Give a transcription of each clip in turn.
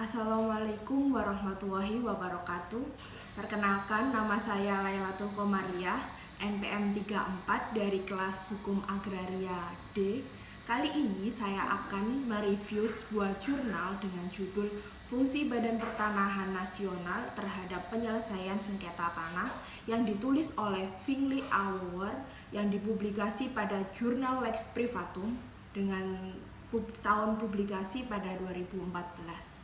Assalamualaikum warahmatullahi wabarakatuh. Perkenalkan, nama saya Lailatul Komariah, NPM 34 dari kelas Hukum Agraria D. Kali ini saya akan mereview sebuah jurnal dengan judul Fungsi Badan Pertanahan Nasional Terhadap Penyelesaian Sengketa Tanah yang ditulis oleh Finley Auer yang dipublikasi pada jurnal Lex Privatum dengan tahun publikasi pada 2014.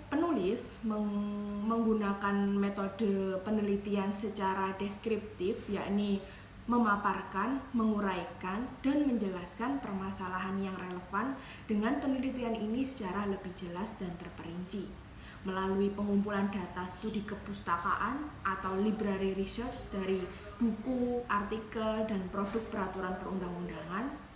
Penulis menggunakan metode penelitian secara deskriptif, yakni memaparkan, menguraikan, dan menjelaskan permasalahan yang relevan dengan penelitian ini secara lebih jelas dan terperinci. Melalui pengumpulan data studi kepustakaan atau library research dari buku, artikel, dan produk peraturan perundang-undangan.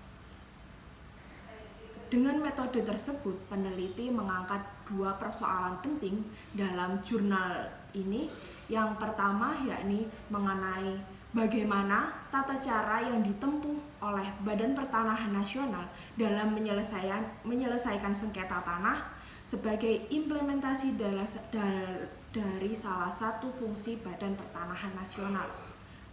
Dengan metode tersebut, peneliti mengangkat dua persoalan penting dalam jurnal ini. Yang pertama yakni mengenai bagaimana tata cara yang ditempuh oleh Badan Pertanahan Nasional dalam menyelesaikan sengketa tanah sebagai implementasi dari salah satu fungsi Badan Pertanahan Nasional.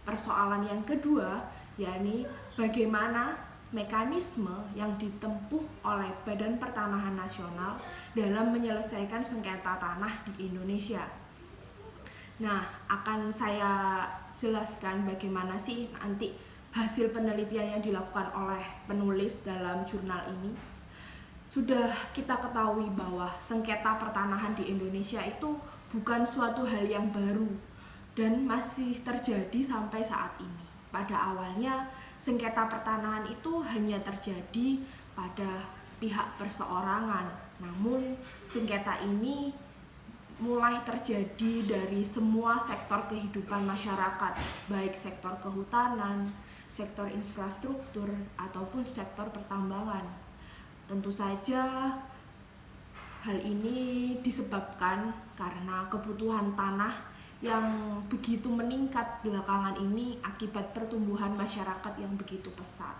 Persoalan yang kedua yakni bagaimana mekanisme yang ditempuh oleh Badan Pertanahan Nasional dalam menyelesaikan sengketa tanah di Indonesia. Nah, akan saya jelaskan bagaimana sih nanti hasil penelitian yang dilakukan oleh penulis dalam jurnal ini. Sudah kita ketahui bahwa sengketa pertanahan di Indonesia itu bukan suatu hal yang baru dan masih terjadi sampai saat ini. Pada awalnya, sengketa pertanahan itu hanya terjadi pada pihak perseorangan. Namun, sengketa ini mulai terjadi dari semua sektor kehidupan masyarakat, baik sektor kehutanan, sektor infrastruktur, ataupun sektor pertambangan. Tentu saja, hal ini disebabkan karena kebutuhan tanah yang begitu meningkat belakangan ini akibat pertumbuhan masyarakat yang begitu pesat.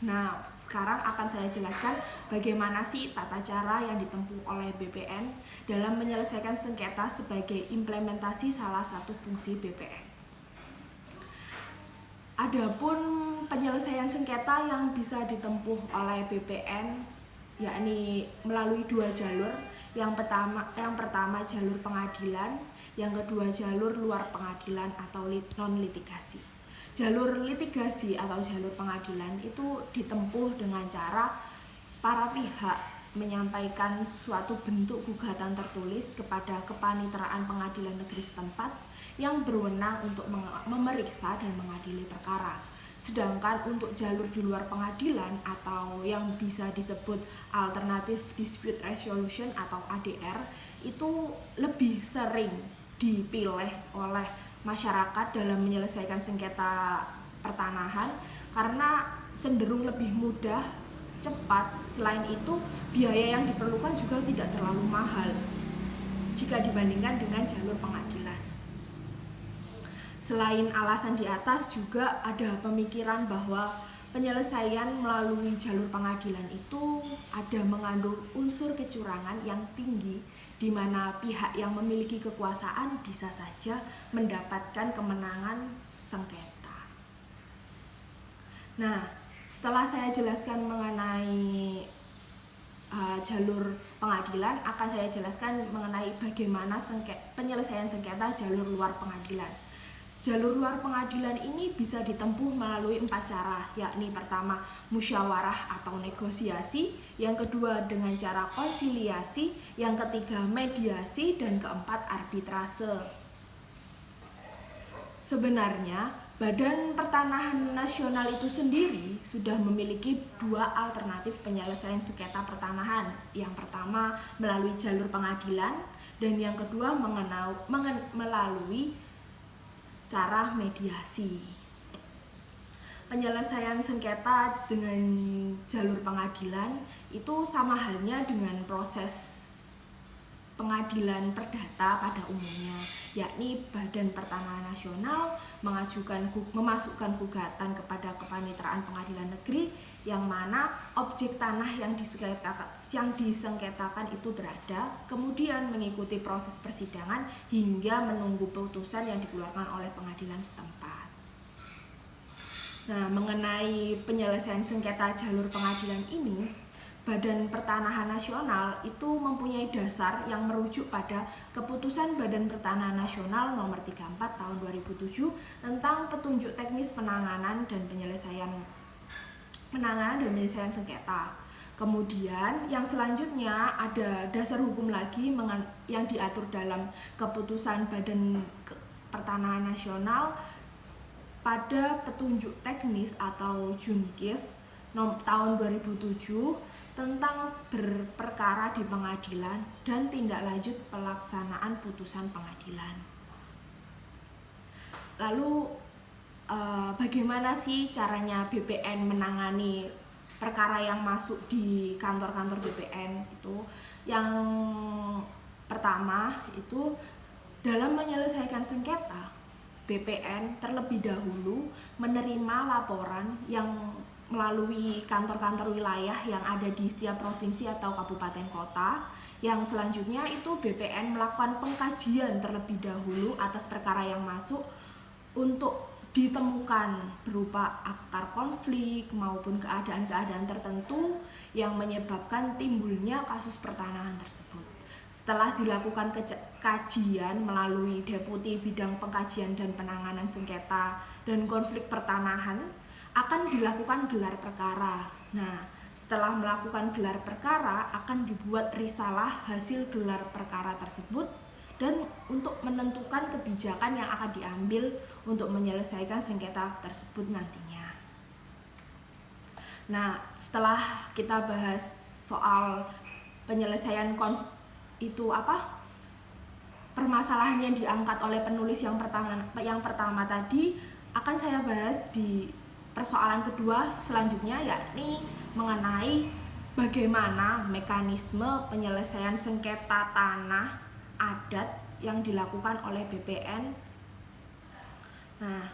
Nah, sekarang akan saya jelaskan bagaimana sih tata cara yang ditempuh oleh BPN dalam menyelesaikan sengketa sebagai implementasi salah satu fungsi BPN. Adapun penyelesaian sengketa yang bisa ditempuh oleh BPN yakni melalui dua jalur. Yang pertama jalur pengadilan, yang kedua jalur luar pengadilan atau non-litigasi. Jalur litigasi atau jalur pengadilan itu ditempuh dengan cara para pihak menyampaikan suatu bentuk gugatan tertulis kepada kepaniteraan pengadilan negeri setempat yang berwenang untuk memeriksa dan mengadili perkara. Sedangkan untuk jalur di luar pengadilan atau yang bisa disebut Alternative Dispute Resolution atau ADR itu lebih sering dipilih oleh masyarakat dalam menyelesaikan sengketa pertanahan karena cenderung lebih mudah, cepat. Selain itu, biaya yang diperlukan juga tidak terlalu mahal jika dibandingkan dengan jalur pengadilan. Selain alasan di atas, juga ada pemikiran bahwa penyelesaian melalui jalur pengadilan itu ada mengandung unsur kecurangan yang tinggi, di mana pihak yang memiliki kekuasaan bisa saja mendapatkan kemenangan sengketa. Nah, setelah saya jelaskan mengenai jalur pengadilan, akan saya jelaskan mengenai bagaimana penyelesaian sengketa jalur luar pengadilan. Jalur luar pengadilan ini bisa ditempuh melalui 4 cara, yakni pertama musyawarah atau negosiasi, yang kedua dengan cara konsiliasi, yang ketiga mediasi, dan keempat arbitrase. Sebenarnya, Badan Pertanahan Nasional itu sendiri sudah memiliki dua alternatif penyelesaian sengketa pertanahan. Yang pertama melalui jalur pengadilan, dan yang kedua melalui cara mediasi. Penyelesaian sengketa dengan jalur pengadilan itu sama halnya dengan proses pengadilan perdata pada umumnya, yakni Badan Pertanahan Nasional memasukkan gugatan kepada Kepanitraan Pengadilan Negeri yang mana objek tanah yang disengketakan itu berada, kemudian mengikuti proses persidangan hingga menunggu putusan yang dikeluarkan oleh pengadilan setempat. Nah, mengenai penyelesaian sengketa jalur pengadilan ini, Badan Pertanahan Nasional itu mempunyai dasar yang merujuk pada Keputusan Badan Pertanahan Nasional Nomor 34 Tahun 2007 tentang petunjuk teknis penanganan dan penyelesaian sengketa. Kemudian yang selanjutnya ada dasar hukum lagi yang diatur dalam Keputusan Badan Pertanahan Nasional pada petunjuk teknis atau Junkis tahun 2007 tentang berperkara di pengadilan dan tindak lanjut pelaksanaan putusan pengadilan. Lalu bagaimana sih caranya BPN menangani perkara yang masuk di kantor-kantor BPN itu? Yang pertama itu dalam menyelesaikan sengketa, BPN terlebih dahulu menerima laporan yang melalui kantor-kantor wilayah yang ada di setiap provinsi atau kabupaten kota. Yang selanjutnya itu BPN melakukan pengkajian terlebih dahulu atas perkara yang masuk untuk ditemukan berupa akar konflik maupun keadaan-keadaan tertentu yang menyebabkan timbulnya kasus pertanahan tersebut. Setelah dilakukan kajian melalui Deputi Bidang Pengkajian dan Penanganan Sengketa dan Konflik Pertanahan, akan dilakukan gelar perkara. Nah, setelah melakukan gelar perkara akan dibuat risalah hasil gelar perkara tersebut dan untuk menentukan kebijakan yang akan diambil untuk menyelesaikan sengketa tersebut nantinya. Nah, setelah kita bahas soal penyelesaian permasalahan yang diangkat oleh penulis yang pertama tadi, akan saya bahas di persoalan kedua selanjutnya, yakni mengenai bagaimana mekanisme penyelesaian sengketa tanah adat yang dilakukan oleh BPN. Nah,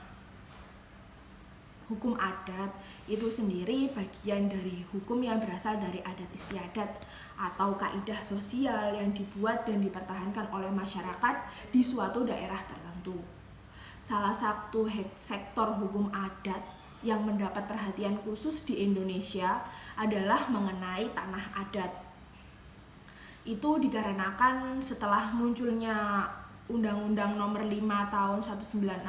hukum adat itu sendiri bagian dari hukum yang berasal dari adat istiadat atau kaidah sosial yang dibuat dan dipertahankan oleh masyarakat di suatu daerah tertentu. Salah satu sektor hukum adat yang mendapat perhatian khusus di Indonesia adalah mengenai tanah adat. Itu dikarenakan setelah munculnya Undang-Undang Nomor 5 Tahun 1960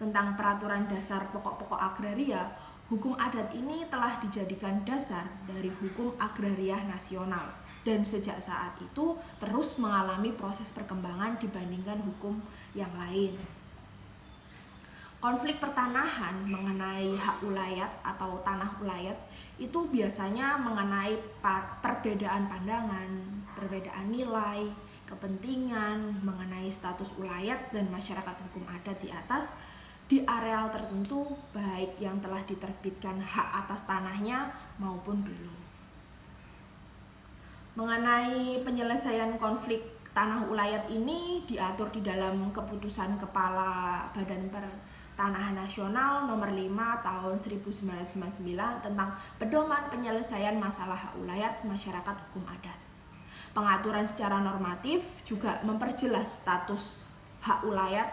tentang Peraturan Dasar Pokok-pokok Agraria, hukum adat ini telah dijadikan dasar dari hukum agraria nasional dan sejak saat itu terus mengalami proses perkembangan dibandingkan hukum yang lain. Konflik pertanahan mengenai hak ulayat atau tanah ulayat itu biasanya mengenai perbedaan pandangan, perbedaan nilai, kepentingan mengenai status ulayat dan masyarakat hukum adat di atas di areal tertentu, baik yang telah diterbitkan hak atas tanahnya maupun belum. Mengenai penyelesaian konflik tanah ulayat ini diatur di dalam Keputusan Kepala Badan Pertanahan Nasional Nomor 5 Tahun 1999 tentang pedoman penyelesaian masalah hak ulayat masyarakat hukum adat. Pengaturan secara normatif juga memperjelas status hak ulayat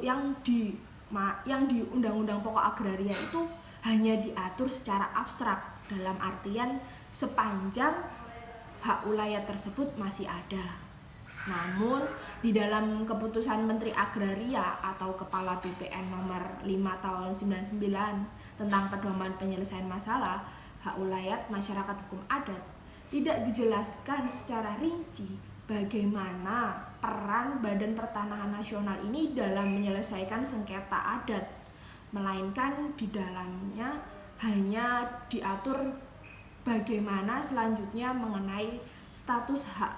yang di Undang-Undang Pokok Agraria itu hanya diatur secara abstrak, dalam artian sepanjang hak ulayat tersebut masih ada. Namun di dalam Keputusan Menteri Agraria atau Kepala BPN Nomor 5 Tahun 99 tentang pedoman penyelesaian masalah hak ulayat masyarakat hukum adat tidak dijelaskan secara rinci bagaimana peran Badan Pertanahan Nasional ini dalam menyelesaikan sengketa adat, melainkan di dalamnya hanya diatur bagaimana selanjutnya mengenai status hak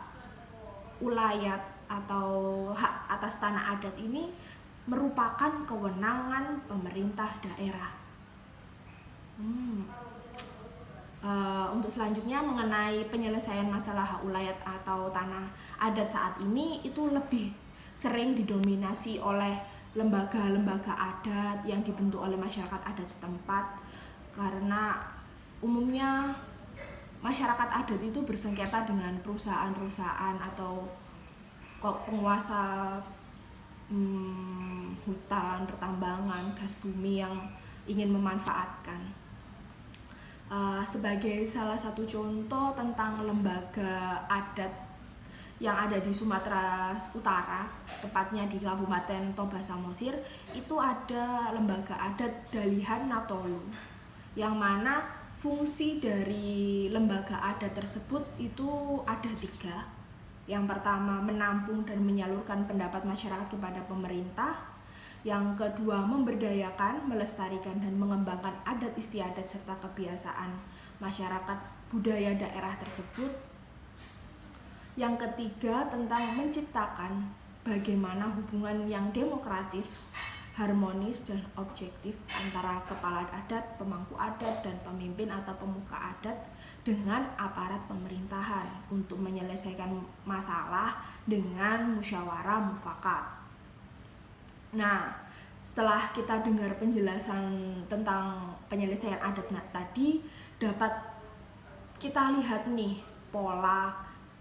ulayat atau hak atas tanah adat ini merupakan kewenangan pemerintah daerah. Untuk selanjutnya mengenai penyelesaian masalah hak ulayat atau tanah adat saat ini itu lebih sering didominasi oleh lembaga-lembaga adat yang dibentuk oleh masyarakat adat setempat, karena umumnya masyarakat adat itu bersengketa dengan perusahaan-perusahaan atau penguasa hutan, pertambangan, gas bumi yang ingin memanfaatkan. Sebagai salah satu contoh tentang lembaga adat yang ada di Sumatera Utara, tepatnya di Kabupaten Toba Samosir, itu ada lembaga adat Dalihan Natolu, yang mana fungsi dari lembaga adat tersebut itu ada 3. Yang pertama, menampung dan menyalurkan pendapat masyarakat kepada pemerintah. Yang kedua, memberdayakan, melestarikan, dan mengembangkan adat istiadat serta kebiasaan masyarakat budaya daerah tersebut. Yang ketiga, tentang menciptakan bagaimana hubungan yang demokratis, harmonis, dan objektif antara kepala adat, pemangku adat, dan pemimpin atau pemuka adat dengan aparat pemerintahan untuk menyelesaikan masalah dengan musyawarah mufakat. Nah, setelah kita dengar penjelasan tentang penyelesaian adat tadi, dapat kita lihat nih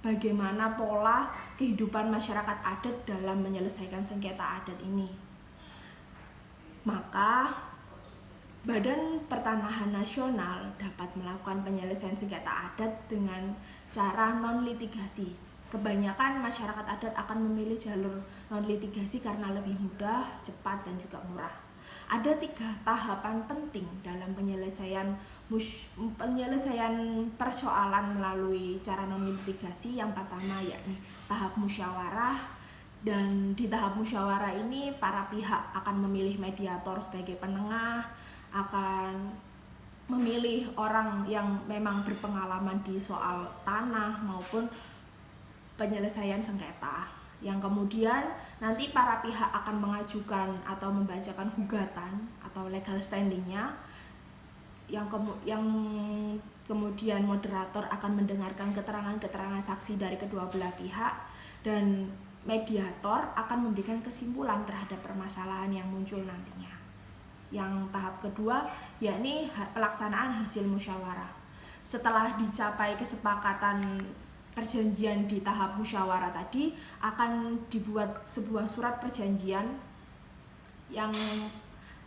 bagaimana pola kehidupan masyarakat adat dalam menyelesaikan sengketa adat ini. Maka Badan Pertanahan Nasional dapat melakukan penyelesaian sengketa adat dengan cara non-litigasi. Kebanyakan masyarakat adat akan memilih jalur non-litigasi karena lebih mudah, cepat, dan juga murah. Ada 3 tahapan penting dalam penyelesaian persoalan melalui cara non-litigasi. Yang pertama yakni tahap musyawarah, dan di tahap musyawarah ini para pihak akan memilih mediator sebagai penengah, akan memilih orang yang memang berpengalaman di soal tanah maupun penyelesaian sengketa, yang kemudian nanti para pihak akan mengajukan atau membacakan gugatan atau legal standingnya, yang kemudian moderator akan mendengarkan keterangan-keterangan saksi dari kedua belah pihak, dan mediator akan memberikan kesimpulan terhadap permasalahan yang muncul nantinya. Yang tahap kedua yakni pelaksanaan hasil musyawarah. Setelah dicapai kesepakatan perjanjian di tahap musyawarah tadi, akan dibuat sebuah surat perjanjian yang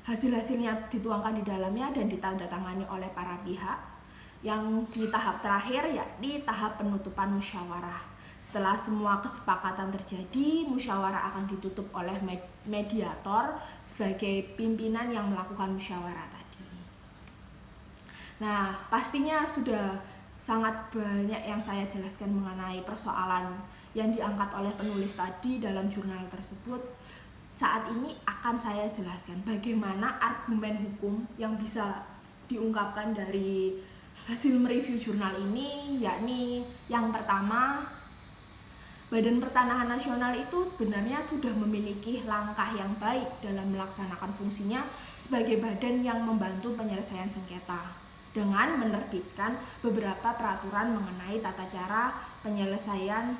hasil-hasilnya dituangkan di dalamnya dan ditandatangani oleh para pihak. Yang di tahap terakhir yakni tahap penutupan musyawarah. Setelah semua kesepakatan terjadi, musyawarah akan ditutup oleh mediator sebagai pimpinan yang melakukan musyawarah tadi. Nah, pastinya sudah sangat banyak yang saya jelaskan mengenai persoalan yang diangkat oleh penulis tadi dalam jurnal tersebut. Saat ini akan saya jelaskan bagaimana argumen hukum yang bisa diungkapkan dari hasil mereview jurnal ini, yakni yang pertama, Badan Pertanahan Nasional itu sebenarnya sudah memiliki langkah yang baik dalam melaksanakan fungsinya sebagai badan yang membantu penyelesaian sengketa dengan menerbitkan beberapa peraturan mengenai tata cara penyelesaian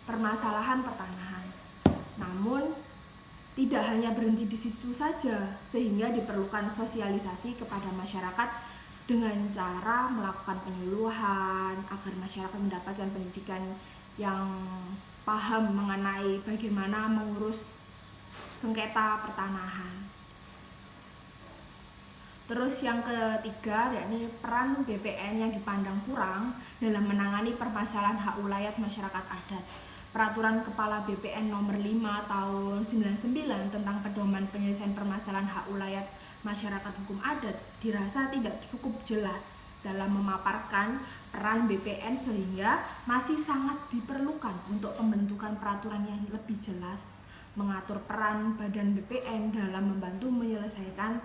permasalahan pertanahan. Namun, tidak hanya berhenti di situ saja, sehingga diperlukan sosialisasi kepada masyarakat dengan cara melakukan penyuluhan agar masyarakat mendapatkan pendidikan yang paham mengenai bagaimana mengurus sengketa pertanahan. Terus yang ketiga yakni peran BPN yang dipandang kurang dalam menangani permasalahan hak ulayat masyarakat adat. Peraturan Kepala BPN nomor 5 tahun 99 tentang pedoman penyelesaian permasalahan hak ulayat masyarakat hukum adat dirasa tidak cukup jelas dalam memaparkan peran BPN, sehingga masih sangat diperlukan untuk pembentukan peraturan yang lebih jelas mengatur peran badan BPN dalam membantu menyelesaikan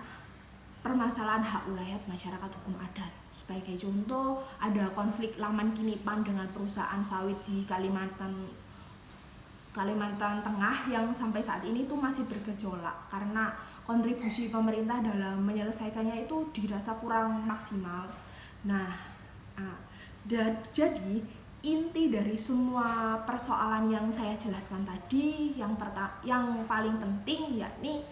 permasalahan hak ulayat masyarakat hukum adat. Sebagai contoh, ada konflik Laman Kinipan dengan perusahaan sawit di Kalimantan Tengah yang sampai saat ini tuh masih bergejolak karena kontribusi pemerintah dalam menyelesaikannya itu dirasa kurang maksimal. Nah, jadi inti dari semua persoalan yang saya jelaskan tadi, yang paling penting yakni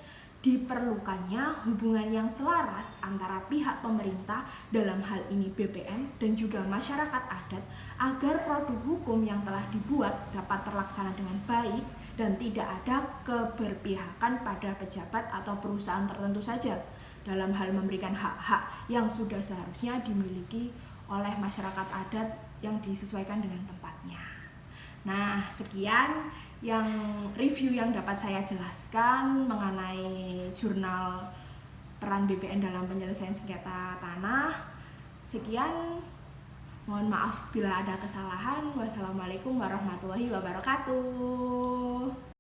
diperlukannya hubungan yang selaras antara pihak pemerintah, dalam hal ini BPN, dan juga masyarakat adat, agar produk hukum yang telah dibuat dapat terlaksana dengan baik dan tidak ada keberpihakan pada pejabat atau perusahaan tertentu saja dalam hal memberikan hak-hak yang sudah seharusnya dimiliki oleh masyarakat adat yang disesuaikan dengan tempatnya. Nah, sekian yang review yang dapat saya jelaskan mengenai jurnal peran BPN dalam penyelesaian sengketa tanah. Sekian, mohon maaf bila ada kesalahan. Wassalamualaikum warahmatullahi wabarakatuh.